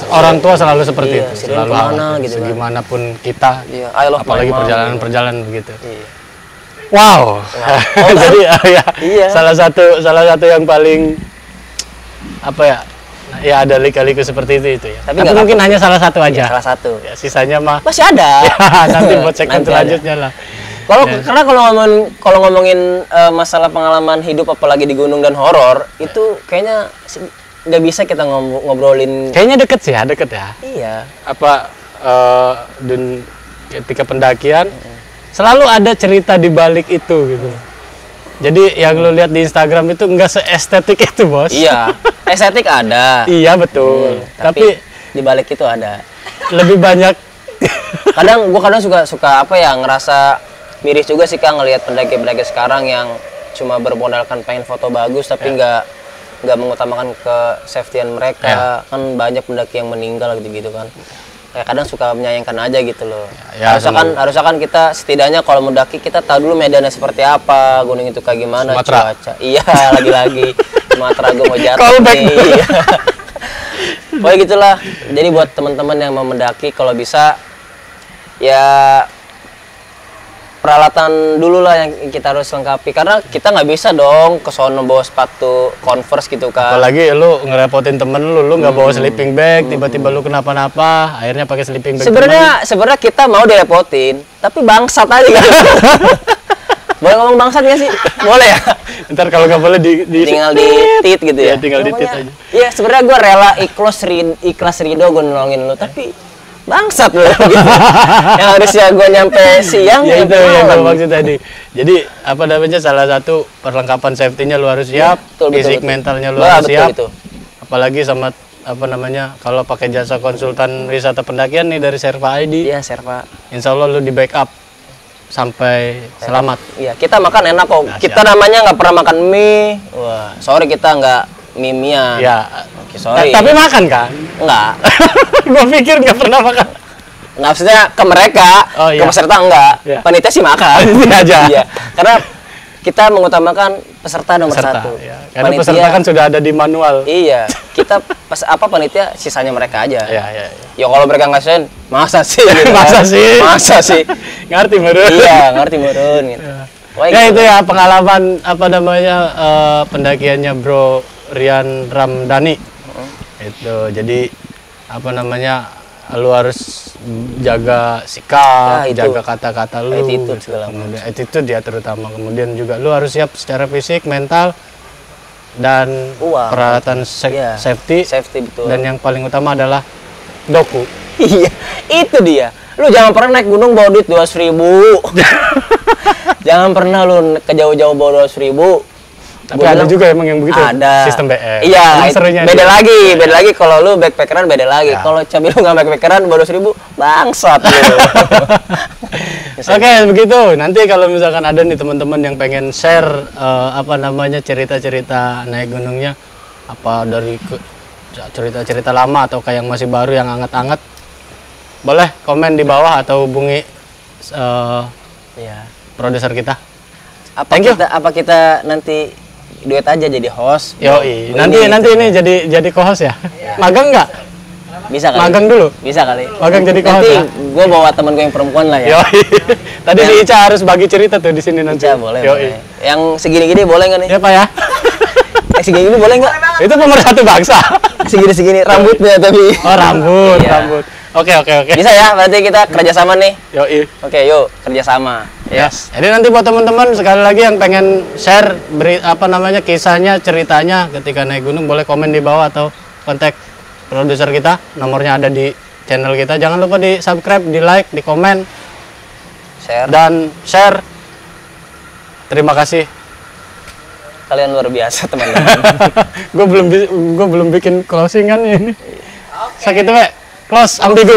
orang tua selalu seperti Iya, itu, si Rian selalu kemana khawatir, gitu kan. segimanapun kita, Iya, I love apalagi my mom, perjalanan begitu. Iya. Wow. Jadi ya, Iya. salah satu yang paling apa ya? Ya ada lika-liku seperti itu ya. Tapi Tapi nggak mungkin hanya salah satu Iya, aja. salah satu. Ya, sisanya mah Masih ada. nanti buat segmen Nanti ada. selanjutnya lah. Karena kalau ngomongin masalah pengalaman hidup apalagi di gunung dan horor itu kayaknya nggak bisa kita ngobrolin. Kayaknya deket ya. Iya. Apa dan ketika pendakian selalu ada cerita di balik itu gitu. Jadi yang lu lihat di Instagram itu enggak seestetik itu, Bos. Iya. Estetik ada. Iya, betul. Tapi di balik itu ada. Lebih banyak Gua kadang suka apa ya, ngerasa miris juga sih Kang ngelihat pendaki-pendaki sekarang yang cuma bermodalkan pengen foto bagus tapi nggak mengutamakan ke-safety-an mereka. Kan banyak pendaki yang meninggal gitu kan. Kayak kadang suka menyayangkan aja gitu loh. Ya, harusnya kan kita setidaknya kalau mendaki kita tahu dulu medannya seperti apa, gunung itu kayak gimana, Sumatera. cuaca. Iya, lagi-lagi Sumatera gue mau jatuh Callback. nih. Iya. Pokoknya gitulah. Jadi buat teman-teman yang mau mendaki kalau bisa ya peralatan dulu lah yang kita harus lengkapi karena kita nggak bisa dong ke sono bawa sepatu Converse gitu kan. apalagi lu ngerepotin temen lu nggak bawa sleeping bag, tiba-tiba lu kenapa-napa, akhirnya pakai sleeping bag. Sebenarnya kita mau direpotin, tapi bangsat aja kan. Boleh ngomong bangsat nggak sih? Boleh ya? Ntar kalau nggak boleh Tinggal di tit gitu ya. Ya, tinggal di tit aja. Iya, sebenarnya gue rela ikhlas ridho gue nolongin lu, tapi bangsat lu gitu. Yang harusnya gue nyampe siang Ya itu nyampe yang gue malam. maksud tadi. Jadi apa namanya, salah satu perlengkapan safety-nya lu harus siap, fisik mentalnya lu harus siap. Betul. Apalagi sama apa namanya, kalau pakai jasa konsultan wisata pendakian nih dari Serva ID, Iya, Serva. insya Allah lu di backup sampai selamat. Iya, kita makan enak kok. Nah, Kita namanya nggak pernah makan mie. Wah, sorry kita nggak mie-mian. Ya, Oke, sorry. tapi makan kan? Enggak. Gua pikir nggak pernah makan. Nggak, maksudnya ke mereka, Oh, iya. ke peserta enggak. Iya. Panitia sih makan. Panitia aja. Iya. Karena kita mengutamakan peserta nomor Peserta, satu. ya. Karena peserta kan sudah ada di manual. Iya. Kita panitia sisanya mereka aja. Ya, ya, ya. Ya kalau mereka nggak sen, masa sih? Gitu kan? Masa sih? Masa sih? Ngerti, Murun? Iya, ngerti murun gitu. Wah, Ya gitu. itu ya pengalaman apa namanya pendakiannya Bro Rian Ramdhani. Itu jadi apa namanya, lu harus jaga sikap, Nah, itu. jaga kata-kata lu, Attitude gitu. segala Kemudian attitude ya terutama. Kemudian juga lu harus siap secara fisik, mental dan Wah. peralatan Iya. safety. Safety betul. Dan yang paling utama adalah doku. Iya, itu dia. Lu jangan pernah naik gunung bawa duit 200.000. Jangan pernah lu ke jauh-jauh bawa 200.000. Tapi Gua ada bilang, juga emang yang begitu. ada Sistem BM. Iya, Emang serunya beda dia. lagi kalau lu backpackeran beda lagi. Ya. Kalau cabai lu nggak backpackeran bawa 200.000, bangsat lu. Oke, begitu. Nanti kalau misalkan ada nih teman-teman yang pengen share apa namanya cerita-cerita naik gunungnya, apa dari cerita-cerita lama atau kayak yang masih baru yang anget-anget, boleh komen di bawah atau hubungi Iya. produser kita. Apa Thank you. kita nanti duet aja jadi host? Yoi. Ini Nanti gitu. ini jadi co-host ya. Magang nggak? Bisa kali. Magang dulu. Bisa kali. Magang jadi co-host Nanti ya. gue bawa temen gue yang perempuan lah ya. Yoi. Tadi si Ica harus bagi cerita tuh di sini nanti. Bisa, boleh, Yoi. boleh. Yang segini-gini boleh nggak nih? Ya Pak ya. Segini-gini boleh nggak? Itu pemersatu bangsa. Segini-segini rambutnya tapi. Oh, rambut, Iya. rambut. Oke. Bisa ya, berarti kita kerjasama nih. Yoi. Oke, yuk kerjasama. Yes. Jadi nanti buat teman-teman sekali lagi yang pengen share apa namanya kisahnya, ceritanya ketika naik gunung, boleh komen di bawah atau kontak produser kita. Nomornya ada di channel kita. Jangan lupa di subscribe, di like, di komen, Share. dan share. Terima kasih. Kalian luar biasa teman-teman. Gue belum bikin closingan ini. Sakit we. Close ambigu.